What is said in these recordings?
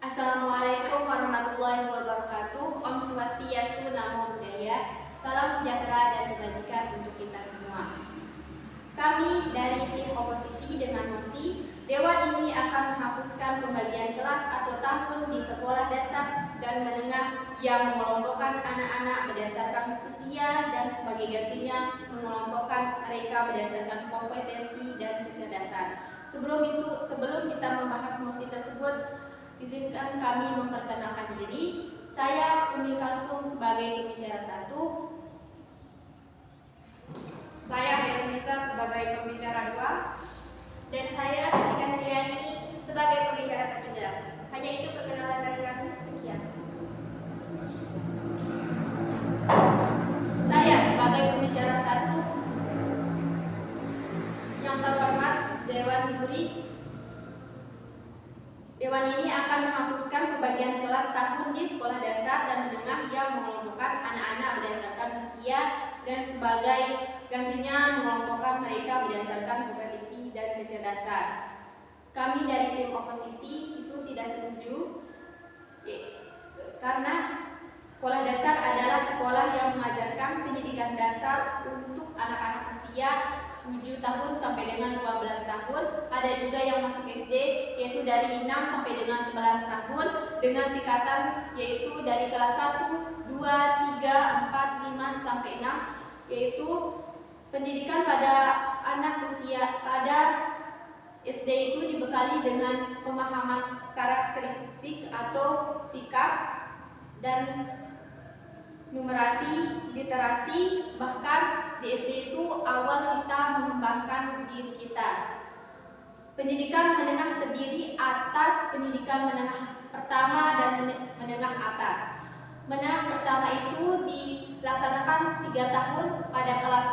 Assalamualaikum warahmatullahi wabarakatuh. Om Swastiastu, Namo Buddhaya. Salam sejahtera dan kebajikan untuk kita semua. Kami dari tim oposisi dengan mosi, Dewan ini akan menghapuskan pembagian kelas atau tahun di sekolah dasar dan menengah yang mengelompokkan anak-anak berdasarkan usia dan sebagai gantinya mengelompokkan mereka berdasarkan kompetensi dan kecerdasan. Sebelum kita membahas mosi tersebut, izinkan kami memperkenalkan diri. Saya Umi Kalsum sebagai pembicara 1. Saya Herunisa sebagai pembicara 2. Dan saya Sucika Hendriani sebagai pembicara 3. Hanya itu perkenalan dari kami. Sekian. Saya sebagai pembicara 1. Yang terhormat Dewan Juri. Dewan ini akan menghapuskan pembagian kelas tahun di sekolah dasar dan menengah yang mengelompokkan anak-anak berdasarkan usia dan sebagai gantinya mengelompokkan mereka berdasarkan kompetisi dan kecerdasan. Kami dari tim oposisi itu tidak setuju karena sekolah dasar adalah sekolah yang mengajarkan pendidikan dasar untuk anak-anak usia 7 tahun sampai dengan 12 tahun. Ada juga yang masuk SD yaitu dari 6 sampai dengan 11 tahun dengan tingkatan yaitu dari kelas 1, 2, 3, 4, 5 sampai 6, yaitu pendidikan pada anak usia pada SD itu dibekali dengan pemahaman karakteristik atau sikap dan numerasi, literasi, bahkan di SD itu awal kita mengembangkan diri kita. Pendidikan menengah terdiri atas pendidikan menengah pertama dan menengah atas. Menengah pertama itu dilaksanakan 3 tahun pada kelas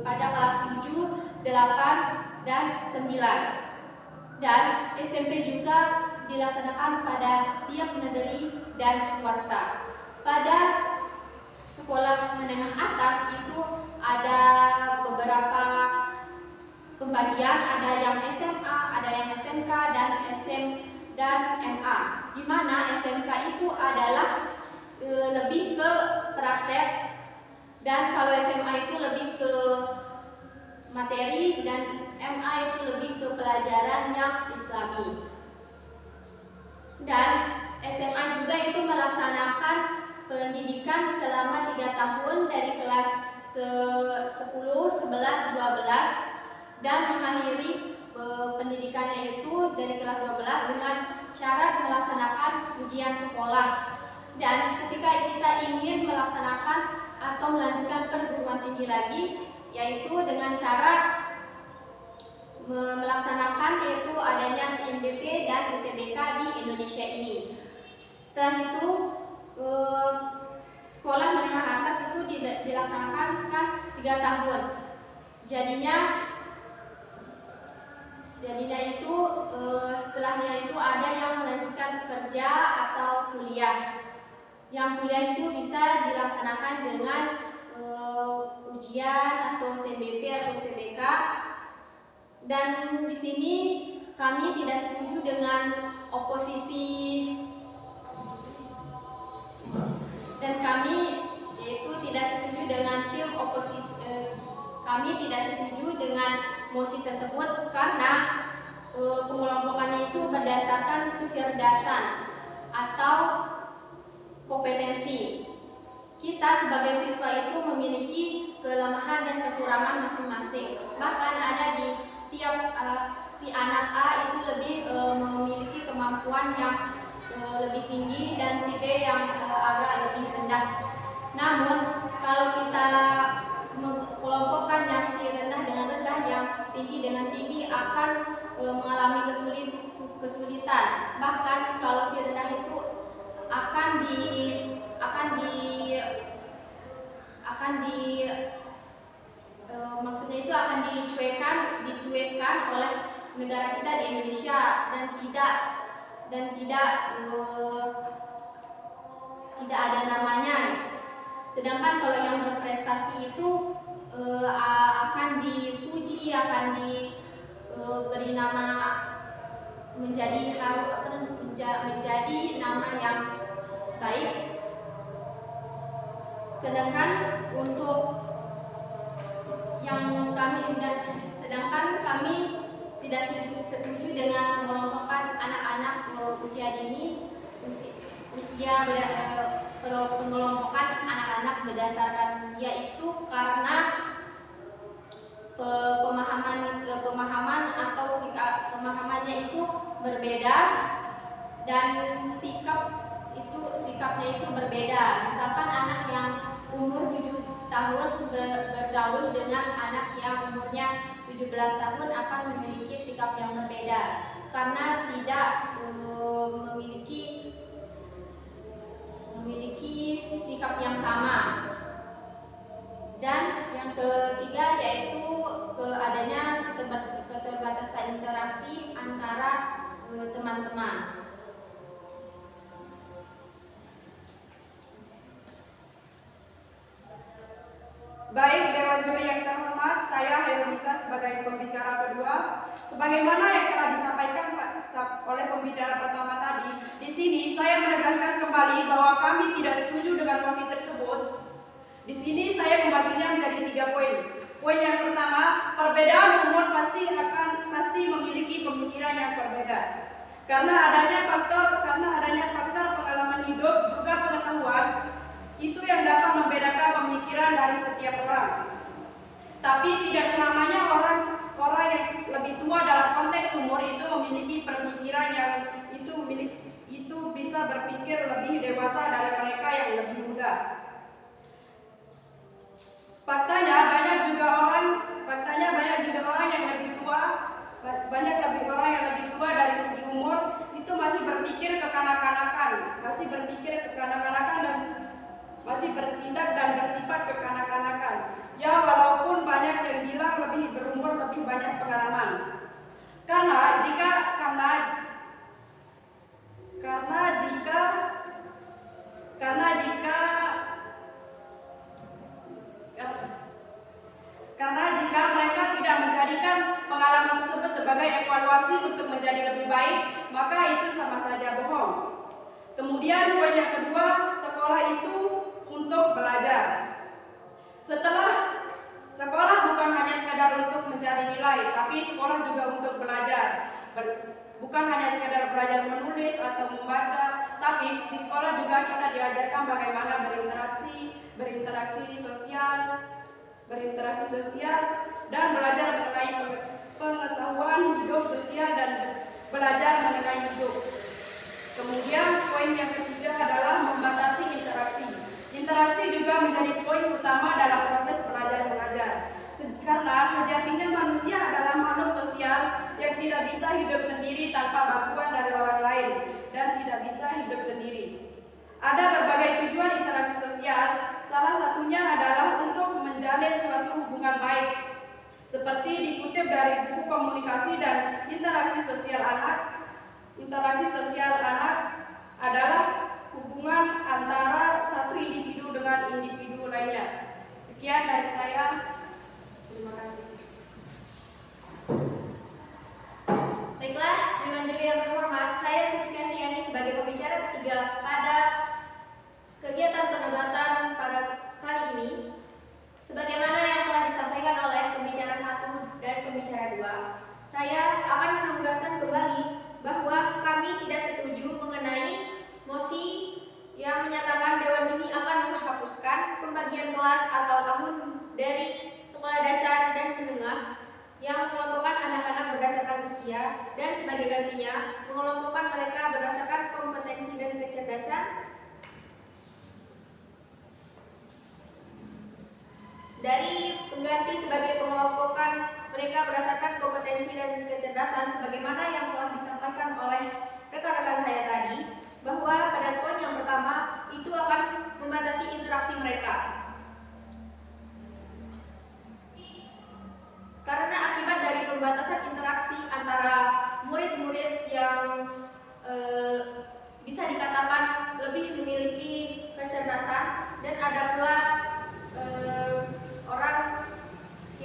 7, 8, dan 9. Dan SMP juga dilaksanakan pada tiap negeri dan swasta. Pada sekolah menengah atas itu ada beberapa pembagian, ada yang SMA, ada yang SMK dan MA. Di mana SMK itu adalah lebih ke praktek dan kalau SMA itu lebih ke materi dan MA itu lebih ke pelajaran yang Islami. Dan SMA juga itu melaksanakan pendidikan selama 3 tahun dari kelas 10, 11, 12 dan mengakhiri pendidikannya itu dari kelas 12 dengan syarat melaksanakan ujian sekolah. Dan ketika kita ingin melaksanakan atau melanjutkan perguruan tinggi lagi, yaitu dengan cara melaksanakan yaitu adanya CNBP dan UTBK di Indonesia ini. Setelah itu sekolah menengah atas itu dilaksanakan 3 tahun. Jadinya itu setelahnya itu ada yang melanjutkan kerja atau kuliah. Yang kuliah itu bisa dilaksanakan dengan ujian atau CNBP atau UTBK. Dan di sini kami tidak setuju dengan oposisi. Dan kami yaitu tidak setuju dengan tim oposisi. Kami tidak setuju dengan mosi tersebut karena pengelompokannya itu berdasarkan kecerdasan atau kompetensi. Kita sebagai siswa itu memiliki kelemahan dan kekurangan masing-masing. Bahkan ada di setiap si anak A itu lebih memiliki kemampuan yang lebih tinggi dan si B yang agak lebih rendah. Namun kalau kita mengelompokkan yang si rendah dengan rendah, yang tinggi dengan tinggi akan mengalami kesulitan. Bahkan kalau si rendah itu maksudnya itu akan dicuekkan oleh negara kita di Indonesia dan tidak ada namanya. Sedangkan kalau yang berprestasi itu akan dipuji, akan diberi nama menjadi yang baik. Sedangkan kami tidak setuju dengan pengelompokan anak-anak usia dini, pengelompokan anak-anak berdasarkan usia itu karena pemahaman atau pemahamannya itu berbeda dan sikapnya itu berbeda. Misalkan anak yang umur 7 tahun bergaul dengan anak yang umurnya 17 tahun akan memiliki sikap yang berbeda karena tidak memiliki sikap yang sama. Dan yang ketiga yaitu adanya keterbatasan interaksi antara teman-teman. Baik Dewan Juri yang terhormat, saya Herunisa sebagai pembicara kedua. Sebagaimana yang telah disampaikan oleh pembicara pertama tadi, di sini saya menegaskan kembali bahwa kami tidak setuju dengan mosi tersebut. Di sini saya membaginya menjadi 3 poin. Poin yang pertama, perbedaan umur pasti memiliki pemikiran yang berbeda. Karena adanya faktor pengalaman hidup juga pengetahuan itu yang dapat membedakan pemikiran dari setiap orang. Tapi tidak selamanya orang yang lebih tua dalam konteks umur itu memiliki pemikiran yang itu bisa berpikir lebih dewasa dari mereka yang lebih muda. Faktanya banyak juga orang yang lebih tua dari segi umur itu masih berpikir kekanak-kanakan dan masih bertindak dan bersifat kekanak-kanakan. Ya, walaupun banyak yang bilang lebih berumur, lebih banyak pengalaman. Karena jika mereka tidak menjadikan pengalaman tersebut sebagai evaluasi untuk menjadi lebih baik, maka itu sama saja bohong. Kemudian poin yang kedua, sekolah itu untuk belajar. Sekolah bukan hanya sekadar untuk mencari nilai, tapi sekolah juga untuk belajar. Bukan hanya sekadar belajar menulis atau membaca, tapi di sekolah juga kita diajarkan bagaimana berinteraksi sosial dan belajar mengenai pengetahuan hidup sosial dan belajar mengenai hidup. Kemudian poin yang ketiga adalah membatasi interaksi. Interaksi juga menjadi poin utama dalam proses belajar mengajar. Karena sejatinya manusia adalah makhluk sosial yang tidak bisa hidup sendiri tanpa bantuan dari orang lain dan tidak bisa hidup sendiri. Ada berbagai tujuan interaksi sosial, salah satunya adalah untuk menjalin suatu hubungan baik. Seperti dikutip dari buku komunikasi dan interaksi sosial anak. Interaksi sosial anak adalah hubungan antara satu individu dengan individu lainnya. Sekian dari saya. Terima kasih. Baiklah, Dewan Juri yang terhormat, saya Suci Handriani sebagai pembicara ketiga pada kegiatan perdebatan pada kali ini. Sebagaimana yang telah disampaikan oleh pembicara 1 dan pembicara 2, saya akan menegaskan kembali bahwa kami tidak setuju mengenai mosi yang menyatakan Dewan ini akan menghapuskan pembagian kelas atau tahun dari sekolah dasar dan menengah yang mengelompokkan anak-anak berdasarkan usia dan sebagai gantinya mengelompokkan mereka berdasarkan kompetensi dan kecerdasan. Dari pengganti sebagai pengelompokan mereka berdasarkan kompetensi dan kecerdasan sebagaimana yang telah disampaikan oleh rekan-rekan saya tadi, bahwa pada poin yang pertama itu akan membatasi interaksi mereka. Karena akibat dari pembatasan interaksi antara murid-murid yang bisa dikatakan lebih memiliki kecerdasan dan ada pula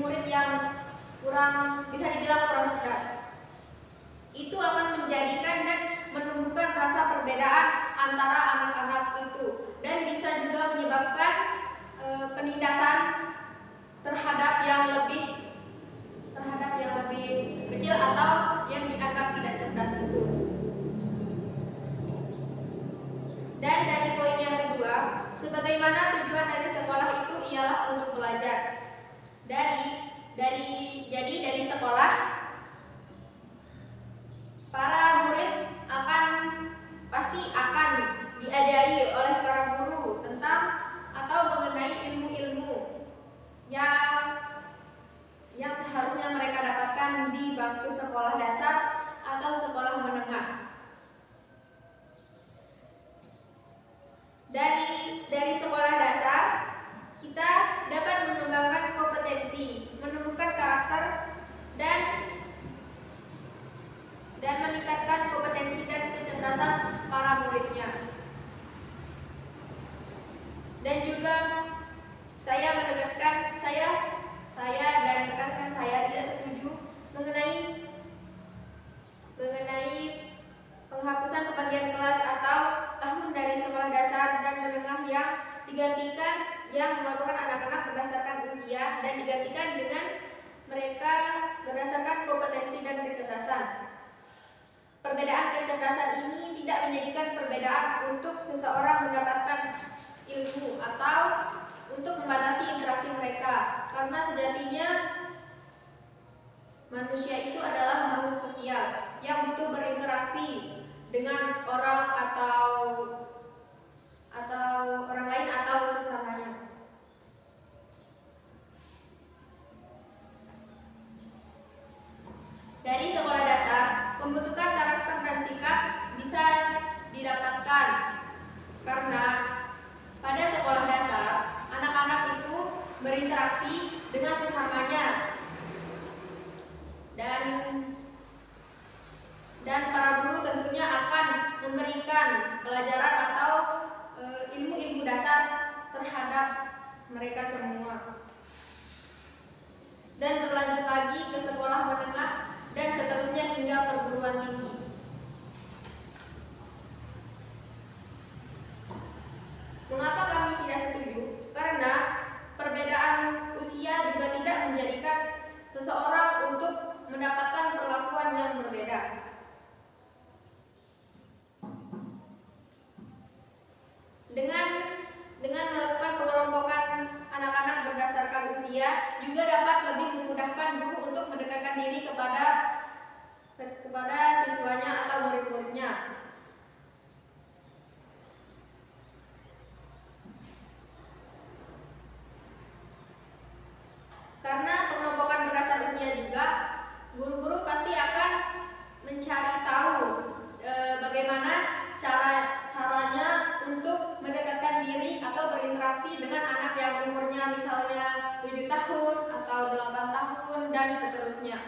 murid yang bisa dibilang kurang cerdas, itu akan menjadikan dan menumbuhkan rasa perbedaan antara anak-anak itu dan bisa juga menyebabkan penindasan terhadap yang lebih kecil atau yang dianggap tidak cerdas itu. Dan dari poin yang kedua, sebagaimana tujuan dari sekolah itu ialah untuk belajar. Dari sekolah, para murid pasti akan diajari oleh para guru tentang atau mengenai ilmu-ilmu yang seharusnya mereka dapatkan di bangku sekolah dasar atau sekolah menengah. Dari sekolah dasar, kita dapat mengembangkan kompetensi, menumbuhkan karakter dan meningkatkan kompetensi dan kecerdasan para muridnya. Dan juga saya menegaskan, saya dan rekan-rekan saya tidak setuju mengenai penghapusan pembagian kelas atau tahun dari sekolah dasar dan menengah yang merupakan anak-anak berdasarkan usia dan digantikan dengan mereka berdasarkan kompetensi dan kecerdasan. Perbedaan kecerdasan ini tidak menjadikan perbedaan untuk seseorang mendapatkan ilmu atau untuk membatasi interaksi mereka, karena sejatinya manusia itu adalah makhluk sosial yang butuh berinteraksi dengan orang atau orang lain atau sesamanya. Dari sekolah dasar, pembentukan karakter dan sikap bisa didapatkan karena pada sekolah dasar anak-anak itu berinteraksi dengan sesamanya dan para guru tentunya akan memberikan pelajaran atau ilmu-ilmu dasar terhadap mereka semua dan berlanjut lagi ke sekolah menengah dan seterusnya hingga perguruan tinggi. Mengapa kami tidak setuju? Karena perbedaan usia juga tidak menjadikan seseorang untuk mendapatkan perlakuan yang berbeda. Dengan melakukan pengelompokan anak-anak berdasarkan usia juga dapat lebih memudahkan guru untuk mendekatkan diri kepada siswanya atau murid-muridnya. Karena pengelompokan berdasar usia juga, guru-guru pasti akan mencari tahu bagaimana caranya untuk mendekatkan diri atau berinteraksi dengan anak yang umurnya misalnya 7 tahun atau 8 tahun dan seterusnya.